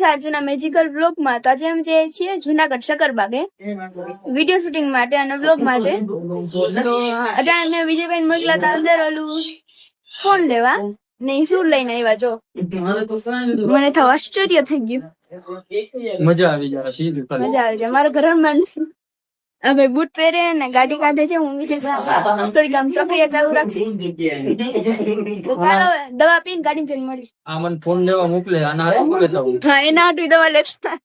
Guys આજના magical vlog માં તો આજે અમે જઈએ છીએ જુનાગઢ શકરબાગે વિડીયો શૂટિંગ માટે અને વ્લોગ માટે. તો અત્યારે મેં વિજયભાઈ મોકલા હતા અંદર ઓલું ફોન લેવા ને શું લઈને આવ્યા જો મને તો આશ્ચર્ય થઈ ગયું. મજા આવી જાય મારા ઘરમાં હવે બૂટ પહેરે ને ગાડી કાઢે છે. હું થોડીક આમ પ્રક્રિયા ચાલુ રાખી દવા પીને ગાડી જઈને મળી. આ મને ફોન લેવા મોકલે આના હારે મોકલે તો હા એના હાટુ દવા લેતા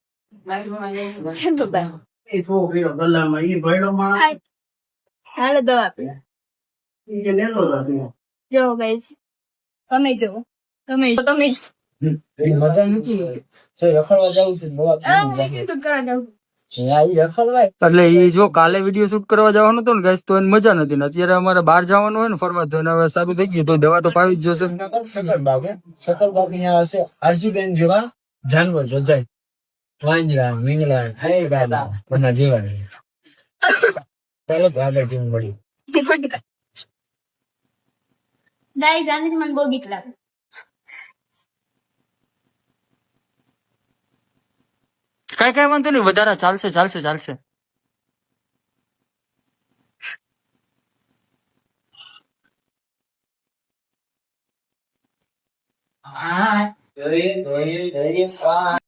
હાલો દવા પી જો ગાઈસ તમે જો તમે મજા નથી રખડવા જવું છે એટલે એ જો કાલે વિડીયો શૂટ કરવા જવાનું હતું ને ગાઈસ તો એને મજા નથી ને અત્યારે અમારે બહાર જવાનું હોય ને ફરવા તો હવે સારું થઈ ગયું તો દવા તો પાવી જ જશે. શકરબાગ અહીંયા હશે આરજુબેન જેવા જાનવર જોજાય વાંજરા મીંગલા હે ગાડા બધા જેવા ચાલો આગળ જેમ મળી ગાઈસ આને મને બહુ બીક લાગે. કઈ વાંધો નહીં વધારે ચાલશે.